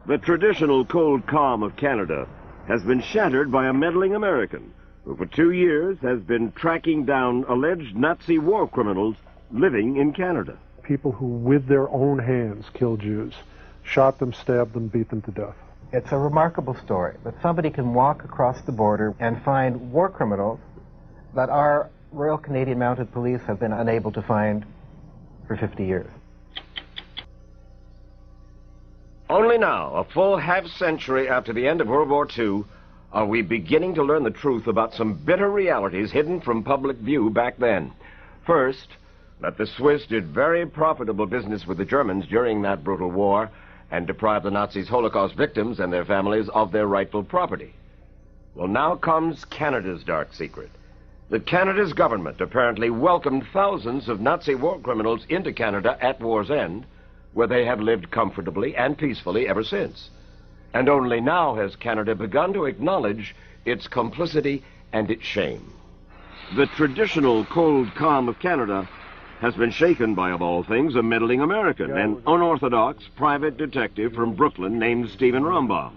The traditional cold calm of Canada has been shattered by a meddling American who for 2 years has been tracking down alleged Nazi war criminals living in Canada. People who, with their own hands, killed Jews, shot them, stabbed them, beat them to death. It's a remarkable story that somebody can walk across the border and find war criminals that our Royal Canadian Mounted Police have been unable to find for 50 years. Only now, a full half-century after the end of World War II, are we beginning to learn the truth about some bitter realities hidden from public view back then. First, that the Swiss did very profitable business with the Germans during that brutal war and deprived the Nazis' Holocaust victims and their families of their rightful property. Well, now comes Canada's dark secret. That Canada's government apparently welcomed thousands of Nazi war criminals into Canada at war's end, where they have lived comfortably and peacefully ever since. And only now has Canada begun to acknowledge its complicity and its shame. The traditional cold calm of Canada has been shaken by, of all things, a meddling American, an unorthodox private detective from Brooklyn named Stephen Rambam.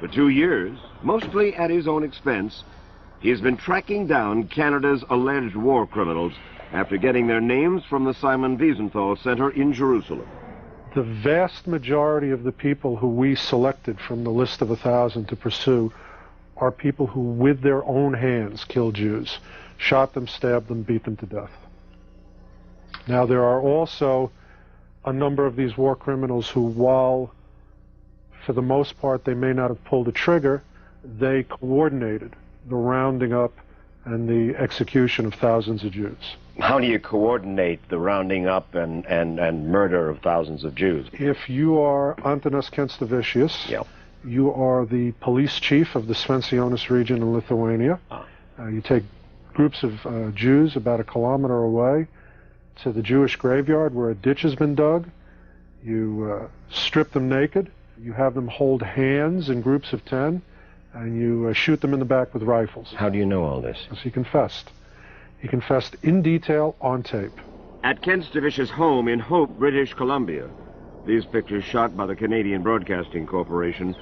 For 2 years, mostly at his own expense, he has been tracking down Canada's alleged war criminals after getting their names from the Simon Wiesenthal Center in Jerusalem. The vast majority of the people who we selected from the list of 1,000 to pursue are people who, with their own hands, killed Jews, shot them, stabbed them, beat them to death. Now, there are also a number of these war criminals who, while for the most part they may not have pulled a trigger, they coordinated the rounding up and the execution of thousands of Jews. How do you coordinate the rounding up and murder of thousands of Jews? If you are Antanas Kenstavicius, Yep. you are the police chief of the Svencionis region in Lithuania. You take groups of Jews about 1 kilometer away to the Jewish graveyard where a ditch has been dug. You strip them naked. You have them hold hands in groups of 10, and you shoot them in the back with rifles. How do you know all this? Because he confessed. He confessed in detail on tape. At Kenstavicius' home in Hope, British Columbia, these pictures shot by the Canadian Broadcasting Corporation,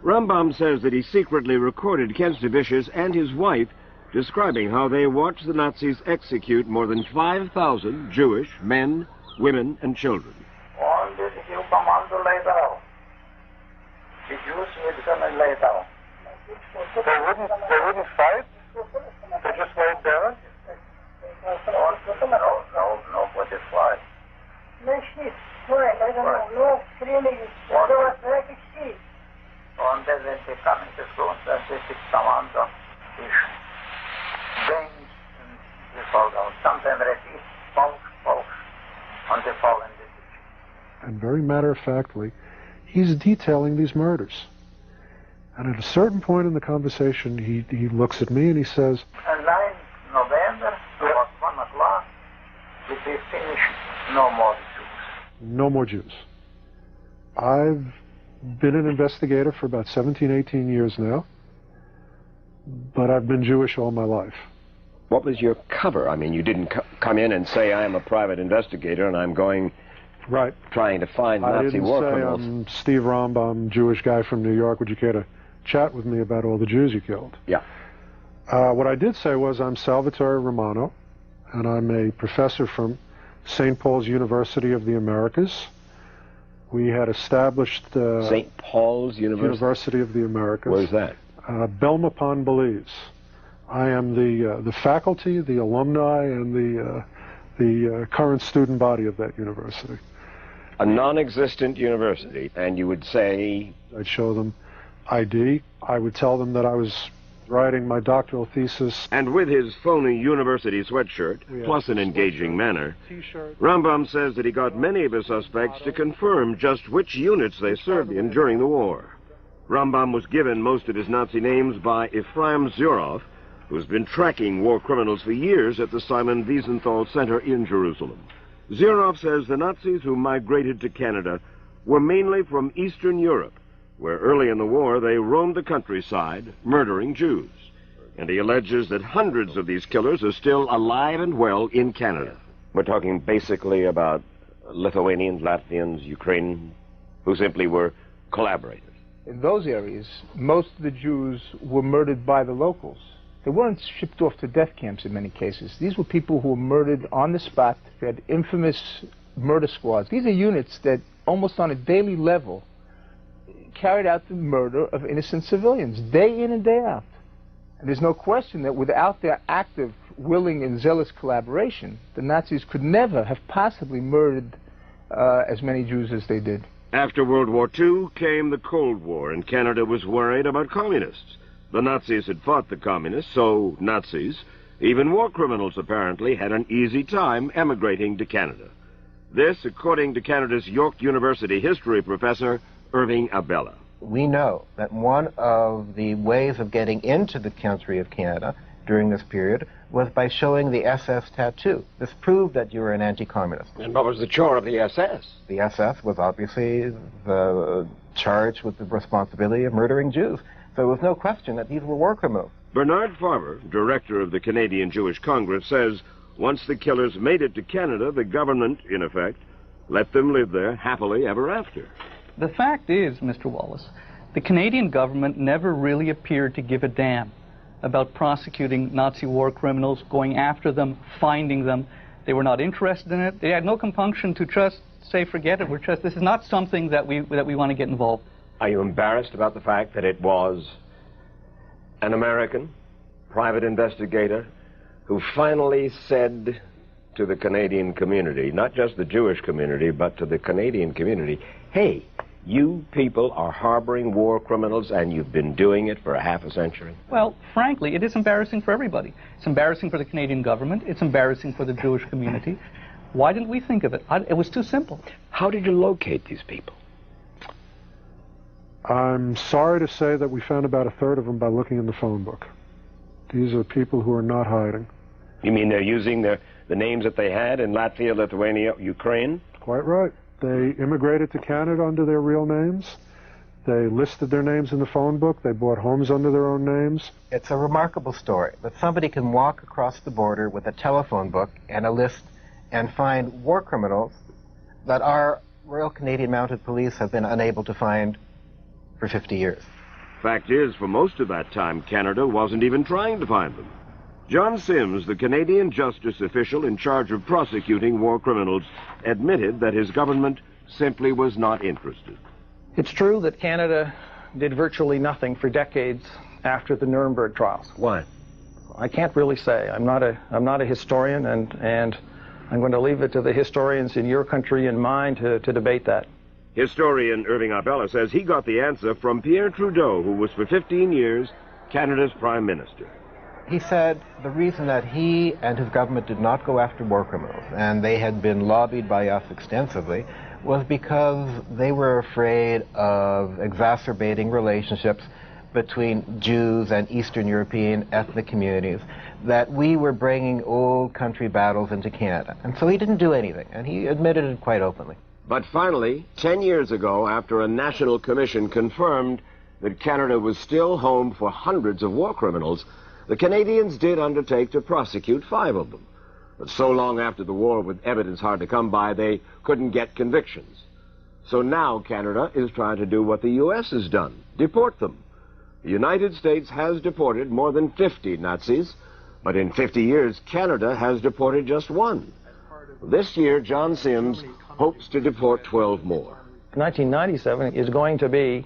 Rambam says that he secretly recorded Kenstavicius and his wife describing how they watched the Nazis execute more than 5,000 Jewish men, women, and children. On this new commando lay down. The Jews will come and lay down. They wouldn't fight? They just lay down? Nobody fight. On the when they come into front, and they take commando, they bang, they fall down. Sometimes repeat, false, and they fall in the ditch. And very matter-of-factly, he's detailing these murders. And at a certain point in the conversation, he looks at me and he says, And 9 November, about 1 o'clock, it is finished, no more Jews. no more Jews. I've been an investigator for about 17, 18 years now, but I've been Jewish all my life. What was your cover? I mean, you didn't come in and say, I am a private investigator and I'm going Right. trying to find Nazi war criminals. I'm Steve Rambam, Jewish guy from New York. Would you care to chat with me about all the Jews you killed? Yeah. What I did say was I'm Salvatore Romano, and I'm a professor from St. Paul's University of the Americas. We had established St. Paul's University of the Americas. Where's that? Belmont-Belize. I am the faculty, the alumni, and the current student body of that university. A non-existent university, and you would say... I'd show them ID. I would tell them that I was writing my doctoral thesis. And with his phony university sweatshirt, plus an engaging manner, Rambam says that he got many of his suspects to confirm just which units they served in during the war. Rambam was given most of his Nazi names by Ephraim Zurov, who's been tracking war criminals for years at the Simon Wiesenthal Center in Jerusalem. Zurov says the Nazis who migrated to Canada were mainly from Eastern Europe, where early in the war they roamed the countryside, murdering Jews. And he alleges that hundreds of these killers are still alive and well in Canada. We're talking basically about Lithuanians, Latvians, Ukrainians, who simply were collaborators. In those areas, most of the Jews were murdered by the locals. They weren't shipped off to death camps in many cases. These were people who were murdered on the spot. They had infamous murder squads. These are units that almost on a daily level carried out the murder of innocent civilians, day in and day out. And there's no question that without their active, willing, and zealous collaboration, the Nazis could never have possibly murdered as many Jews as they did. After World War II came the Cold War, and Canada was worried about communists. The Nazis had fought the communists, so Nazis, even war criminals apparently, had an easy time emigrating to Canada. This, according to Canada's York University history professor, Irving Abella. We know that one of the ways of getting into the country of Canada during this period was by showing the SS tattoo. This proved that you were an anti-communist. And what was the chore of the SS? The SS was obviously charged with the responsibility of murdering Jews. So there was no question that these were war criminals. Bernard Farber, director of the Canadian Jewish Congress, says once the killers made it to Canada, the government, in effect, let them live there happily ever after. The fact is, Mr. Wallace, the Canadian government never really appeared to give a damn about prosecuting Nazi war criminals, going after them, finding them. They were not interested in it. They had no compunction to just say, forget it, this is not something that we want to get involved. Are you embarrassed about the fact that it was an American private investigator who finally said to the Canadian community, not just the Jewish community, but to the Canadian community, hey, you people are harboring war criminals and you've been doing it for a half a century? Well, frankly, it is embarrassing for everybody. It's embarrassing for the Canadian government. It's embarrassing for the Jewish community. Why didn't we think of it? It was too simple. How did you locate these people? I'm sorry to say that we found about a third of them by looking in the phone book. These are people who are not hiding. You mean they're using the names that they had in Latvia, Lithuania, Ukraine? Quite right. They immigrated to Canada under their real names. They listed their names in the phone book. They bought homes under their own names. It's a remarkable story that somebody can walk across the border with a telephone book and a list and find war criminals that our Royal Canadian Mounted Police have been unable to find for 50 years. Fact is, for most of that time, Canada wasn't even trying to find them. John Sims, the Canadian justice official in charge of prosecuting war criminals, admitted that his government simply was not interested. It's true that Canada did virtually nothing for decades after the Nuremberg trials. Why? I can't really say. I'm not a historian, and I'm going to leave it to the historians in your country and mine to debate that. Historian Irving Abella says he got the answer from Pierre Trudeau, who was for 15 years Canada's prime minister. He said the reason that he and his government did not go after war criminals, and they had been lobbied by us extensively, was because they were afraid of exacerbating relationships between Jews and Eastern European ethnic communities, that we were bringing old country battles into Canada. And so he didn't do anything, and he admitted it quite openly. But finally, 10 years ago, after a national commission confirmed that Canada was still home for hundreds of war criminals, the Canadians did undertake to prosecute 5 of them. But so long after the war, with evidence hard to come by, they couldn't get convictions. So now Canada is trying to do what the U.S. has done, deport them. The United States has deported more than 50 Nazis, but in 50 years, Canada has deported just 1. This year, John Sims hopes to deport 12 more. 1997 is going to be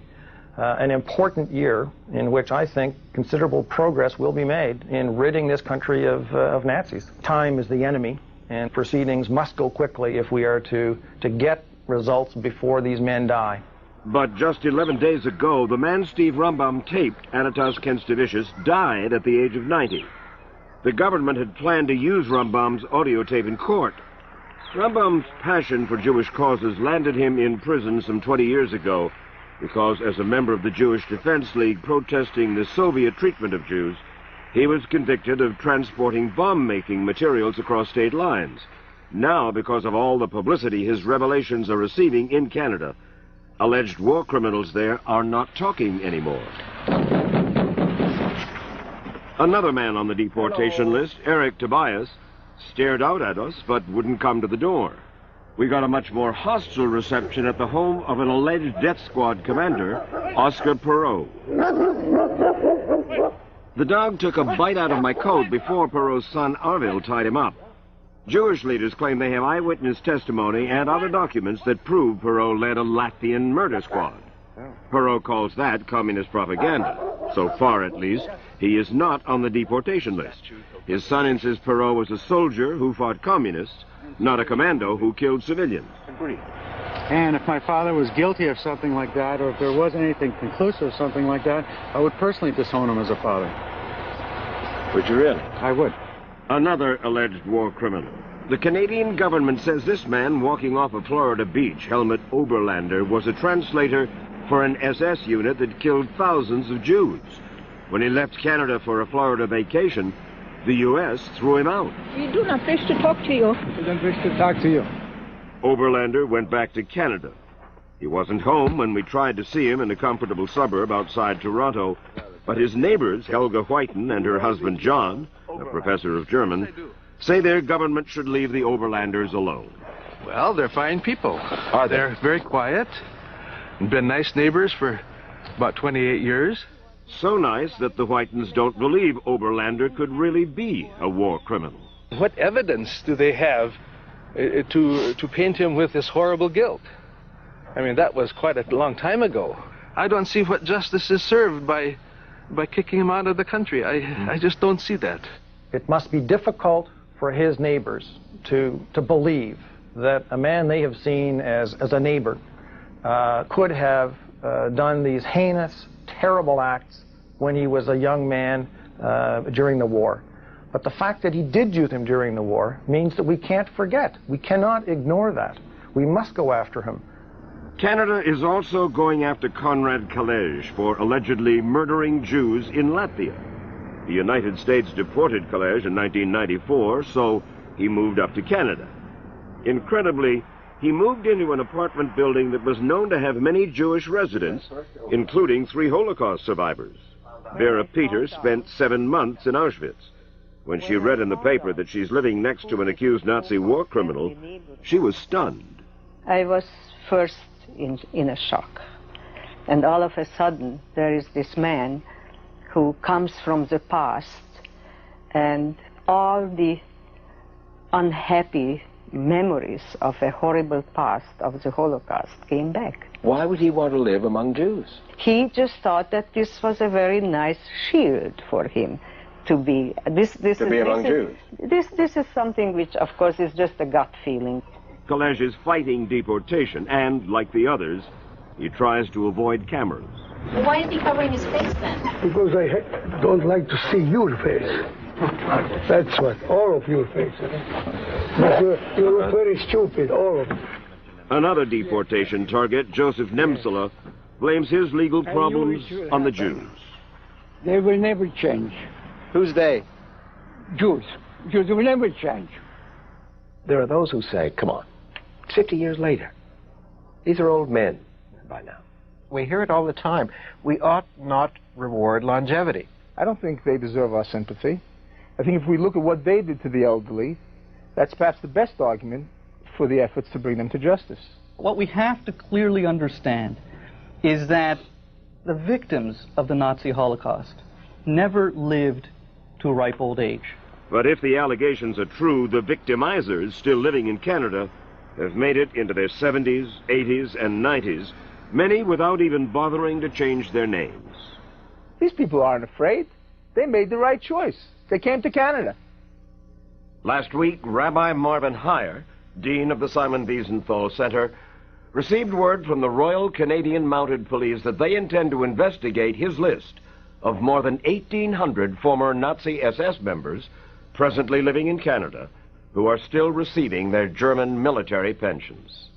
an important year in which I think considerable progress will be made in ridding this country of Nazis. Time is the enemy, and proceedings must go quickly if we are to get results before these men die. But just 11 days ago, the man Steve Rumbum taped, Anatas Kenstavicius, died at the age of 90. The government had planned to use Rumbum's audio tape in court. Rumbum's passion for Jewish causes landed him in prison some 20 years ago, because as a member of the Jewish Defense League protesting the Soviet treatment of Jews, he was convicted of transporting bomb-making materials across state lines. Now, because of all the publicity his revelations are receiving in Canada, alleged war criminals there are not talking anymore. Another man on the deportation list, Eric Tobias, stared out at us but wouldn't come to the door. We got a much more hostile reception at the home of an alleged death squad commander, Oscar Perot. The dog took a bite out of my coat before Perot's son Arvil tied him up. Jewish leaders claim they have eyewitness testimony and other documents that prove Perot led a Latvian murder squad. Perot calls that communist propaganda. So far, at least, he is not on the deportation list. His son insists Perot was a soldier who fought communists, not a commando who killed civilians. Agreed. And if my father was guilty of something like that, or if there wasn't anything conclusive of something like that, I would personally disown him as a father. Would you really? I would. Another alleged war criminal. The Canadian government says this man walking off a Florida beach, Helmut Oberlander, was a translator for an SS unit that killed thousands of Jews. When he left Canada for a Florida vacation, the U.S. threw him out. We do not wish to talk to you. We don't wish to talk to you. Oberlander went back to Canada. He wasn't home when we tried to see him in a comfortable suburb outside Toronto, but his neighbors, Helga Whiten and her husband John, a professor of German, say their government should leave the Oberlanders alone. Well, they're fine people. They're very quiet and been nice neighbors for about 28 years. So nice that the Whitens don't believe Oberlander could really be a war criminal. What evidence do they have to paint him with this horrible guilt? I mean, that was quite a long time ago. I don't see what justice is served by kicking him out of the country. I just don't see that. It must be difficult for his neighbors to believe that a man they have seen as a neighbor could have done these heinous, terrible acts when he was a young man during the war. But the fact that he did do them during the war means that we can't forget. We cannot ignore that. We must go after him. Canada is also going after Konrad Kalej for allegedly murdering Jews in Latvia. The United States deported Kalej in 1994, so he moved up to Canada. Incredibly, he moved into an apartment building that was known to have many Jewish residents, including 3 Holocaust survivors. Vera Peter spent 7 months in Auschwitz. When she read in the paper that she's living next to an accused Nazi war criminal, she was stunned. I was first in a shock. And all of a sudden, there is this man who comes from the past, and all the unhappy memories of a horrible past of the Holocaust came back. Why would he want to live among Jews? He just thought that this was a very nice shield for him to be. This is something which, of course, is just a gut feeling. Kalej is fighting deportation, and, like the others, he tries to avoid cameras. Why is he covering his face then? Because I don't like to see your face. That's what, all of your faces. You look very stupid, all of you. Another deportation target, Joseph Nemtsela, blames his legal problems on the Jews. They will never change. Who's they? Jews. Jews will never change. There are those who say, come on, 50 years later, these are old men by now. We hear it all the time. We ought not reward longevity. I don't think they deserve our sympathy. I think if we look at what they did to the elderly, that's perhaps the best argument for the efforts to bring them to justice. What we have to clearly understand is that the victims of the Nazi Holocaust never lived to a ripe old age. But if the allegations are true, the victimizers still living in Canada have made it into their 70s, 80s, and 90s, many without even bothering to change their names. These people aren't afraid. They made the right choice. They came to Canada. Last week, Rabbi Marvin Heyer, Dean of the Simon Wiesenthal Center, received word from the Royal Canadian Mounted Police that they intend to investigate his list of more than 1,800 former Nazi SS members presently living in Canada who are still receiving their German military pensions.